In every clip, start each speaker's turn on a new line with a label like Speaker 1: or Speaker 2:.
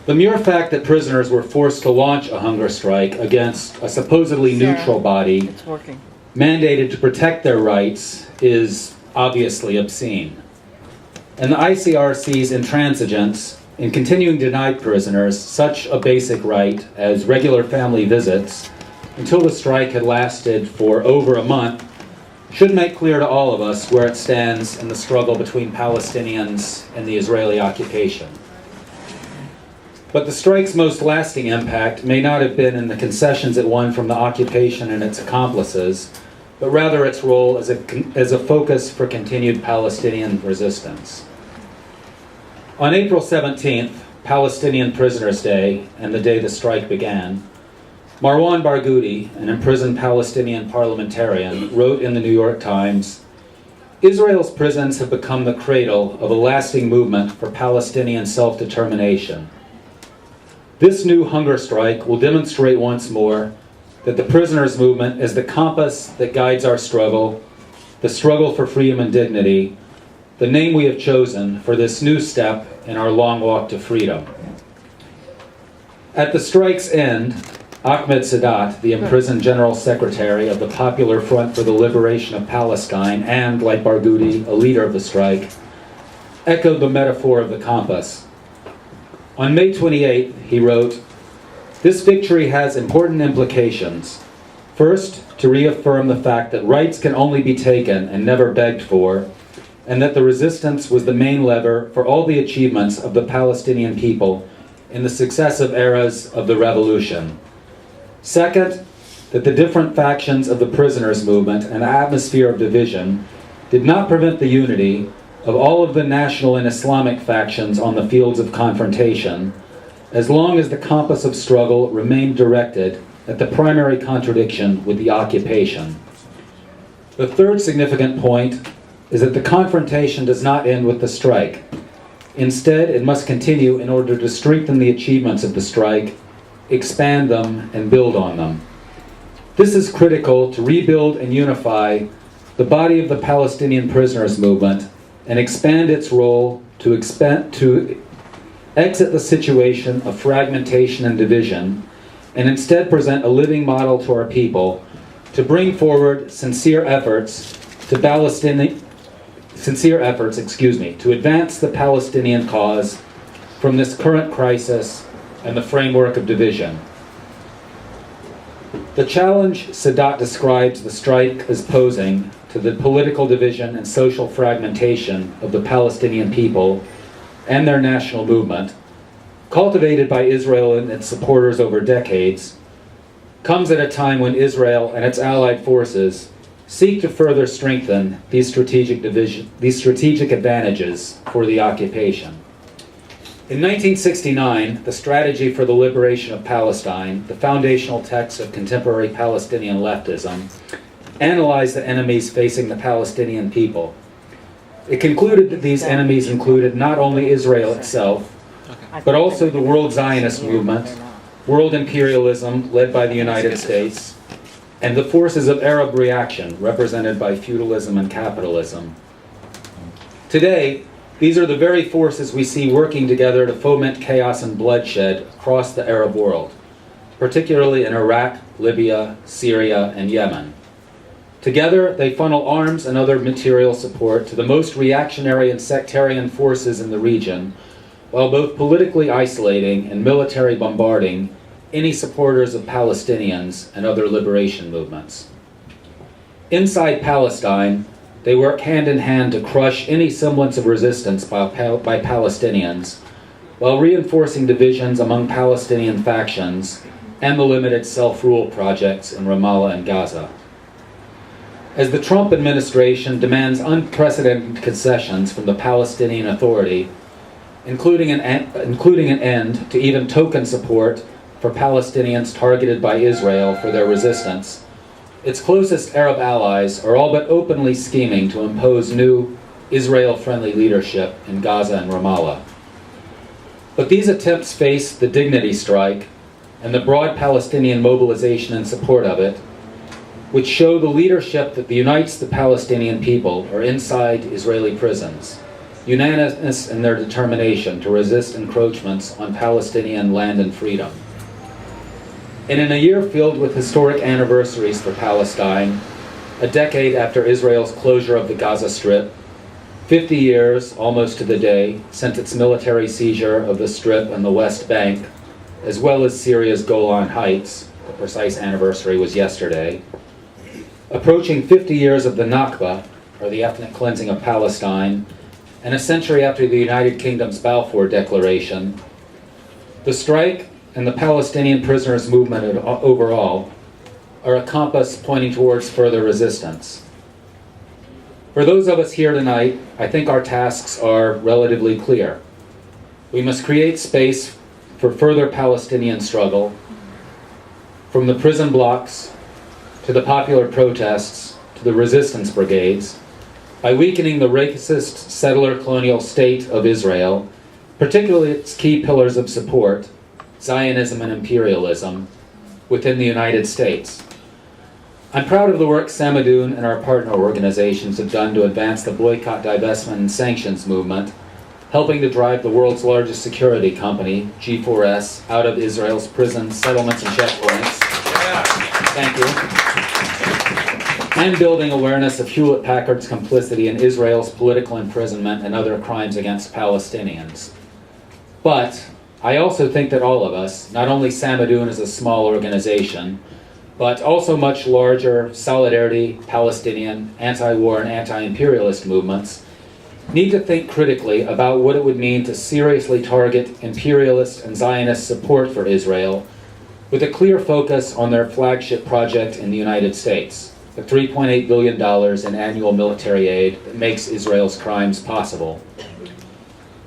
Speaker 1: The mere fact that prisoners were forced to launch a hunger strike against a supposedly neutral body mandated to protect their rights is obviously obscene. And the ICRC's intransigence in continuing to deny prisoners such a basic right as regular family visits until the strike had lasted for over a month should make clear to all of us where it stands in the struggle between Palestinians and the Israeli occupation. But the strike's most lasting impact may not have been in the concessions it won from the occupation and its accomplices, but rather its role as a focus for continued Palestinian resistance. On April 17th, Palestinian Prisoners' Day, and the day the strike began, Marwan Barghouti, an imprisoned Palestinian parliamentarian, wrote in the New York Times, "Israel's prisons have become the cradle of a lasting movement for Palestinian self-determination. This new hunger strike will demonstrate once more that the prisoners' movement is the compass that guides our struggle, the struggle for freedom and dignity, the name we have chosen for this new step in our long walk to freedom." At the strike's end, Ahmed Sadat, the imprisoned General Secretary of the Popular Front for the Liberation of Palestine and, like Barghouti, a leader of the strike, echoed the metaphor of the compass. On May 28th, he wrote, "This victory has important implications. First, to reaffirm the fact that rights can only be taken and never begged for, and that the resistance was the main lever for all the achievements of the Palestinian people in the successive eras of the revolution. Second, that the different factions of the prisoners' movement and the atmosphere of division did not prevent the unity of all of the national and Islamic factions on the fields of confrontation, as long as the compass of struggle remained directed at the primary contradiction with the occupation. The third significant point is that the confrontation does not end with the strike. Instead, it must continue in order to strengthen the achievements of the strike, expand them, and build on them. This is critical to rebuild and unify the body of the Palestinian prisoners' movement and expand its role to exit the situation of fragmentation and division, and instead present a living model to our people to bring forward sincere efforts to advance the Palestinian cause from this current crisis and the framework of division. The challenge Sadat describes the strike as posing to the political division and social fragmentation of the Palestinian people and their national movement, cultivated by Israel and its supporters over decades, comes at a time when Israel and its allied forces seek to further strengthen these strategic advantages for the occupation. In 1969, the Strategy for the Liberation of Palestine, the foundational text of contemporary Palestinian leftism, analyzed the enemies facing the Palestinian people. It concluded that these enemies included not only Israel itself, but also the world Zionist movement, world imperialism led by the United States, and the forces of Arab reaction represented by feudalism and capitalism. Today, these are the very forces we see working together to foment chaos and bloodshed across the Arab world, particularly in Iraq, Libya, Syria, and Yemen. Together, they funnel arms and other material support to the most reactionary and sectarian forces in the region, while both politically isolating and military bombarding any supporters of Palestinians and other liberation movements. Inside Palestine, they work hand in hand to crush any semblance of resistance by Palestinians, while reinforcing divisions among Palestinian factions and the limited self-rule projects in Ramallah and Gaza. As the Trump administration demands unprecedented concessions from the Palestinian Authority, including an end to even token support for Palestinians targeted by Israel for their resistance, its closest Arab allies are all but openly scheming to impose new Israel-friendly leadership in Gaza and Ramallah. But these attempts face the dignity strike and the broad Palestinian mobilization in support of it, which show the leadership that unites the Palestinian people are inside Israeli prisons. unanimous in their determination to resist encroachments on Palestinian land and freedom. And in a year filled with historic anniversaries for Palestine, a decade after Israel's closure of the Gaza Strip, 50 years, almost to the day, since its military seizure of the Strip and the West Bank, as well as Syria's Golan Heights, the precise anniversary was yesterday, approaching 50 years of the Nakba, or the ethnic cleansing of Palestine, and a century after the United Kingdom's Balfour Declaration, the strike and the Palestinian prisoners' movement overall are a compass pointing towards further resistance. For those of us here tonight, I think our tasks are relatively clear. We must create space for further Palestinian struggle, from the prison blocks to the popular protests to the resistance brigades, by weakening the racist settler colonial state of Israel, particularly its key pillars of support, Zionism and imperialism, within the United States. I'm proud of the work Samadoun and our partner organizations have done to advance the boycott, divestment, and sanctions movement, helping to drive the world's largest security company, G4S, out of Israel's prisons, settlements, and checkpoints. Yeah. Thank you. And building awareness of Hewlett-Packard's complicity in Israel's political imprisonment and other crimes against Palestinians. But I also think that all of us, not only Samadoun as a small organization, but also much larger solidarity, Palestinian, anti-war, and anti-imperialist movements, need to think critically about what it would mean to seriously target imperialist and Zionist support for Israel, with a clear focus on their flagship project in the United States, the $3.8 billion in annual military aid that makes Israel's crimes possible.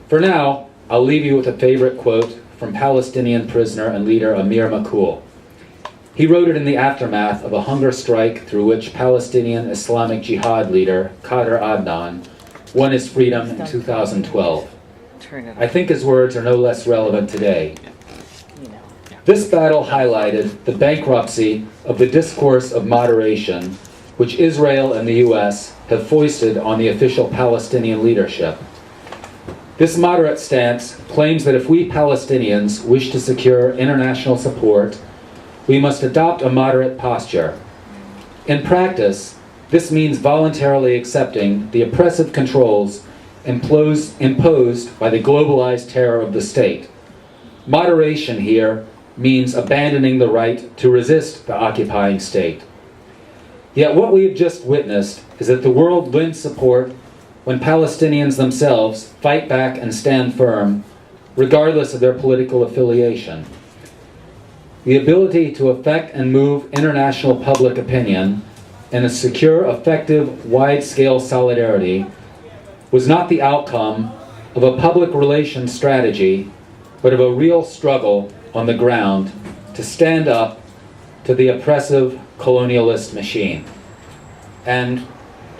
Speaker 1: For now, I'll leave you with a favorite quote from Palestinian prisoner and leader Amir Makhoul. He wrote it in the aftermath of a hunger strike through which Palestinian Islamic Jihad leader Qadr Adnan won his freedom in 2012. I think his words are no less relevant today. This battle highlighted the bankruptcy of the discourse of moderation which Israel and the U.S. have foisted on the official Palestinian leadership. This moderate stance claims that if we Palestinians wish to secure international support, we must adopt a moderate posture. In practice, this means voluntarily accepting the oppressive controls imposed by the globalized terror of the state. Moderation here means abandoning the right to resist the occupying state. Yet what we have just witnessed is that the world wins support when Palestinians themselves fight back and stand firm, regardless of their political affiliation. The ability to affect and move international public opinion and a secure, effective, wide-scale solidarity was not the outcome of a public relations strategy, but of a real struggle on the ground to stand up to the oppressive colonialist machine. And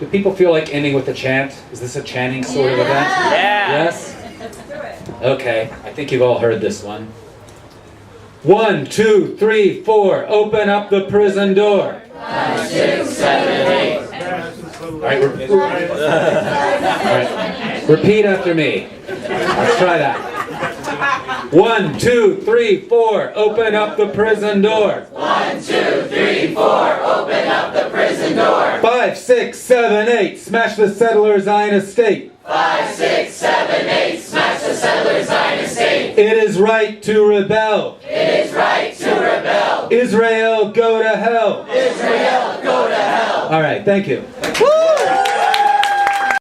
Speaker 1: do people feel like ending with a chant? Is this a chanting sort of event?
Speaker 2: Yeah.
Speaker 1: Yes? Okay, I think you've all heard this one. 1, 2, 3, 4, open up the prison door.
Speaker 2: 5, 6, 7, 8.
Speaker 1: All right, repeat after me. Let's try that. 1, 2, 3, 4, open up the prison door.
Speaker 2: 1, 2, 3, 4, open up the prison door.
Speaker 1: 5, 6, 7, 8, smash the settler Zionist state.
Speaker 2: 5, 6, 7, 8, smash the settler Zionist state.
Speaker 1: It is right to rebel.
Speaker 2: It is right to rebel.
Speaker 1: Israel, go to hell.
Speaker 2: Israel, go to hell.
Speaker 1: All right, thank you.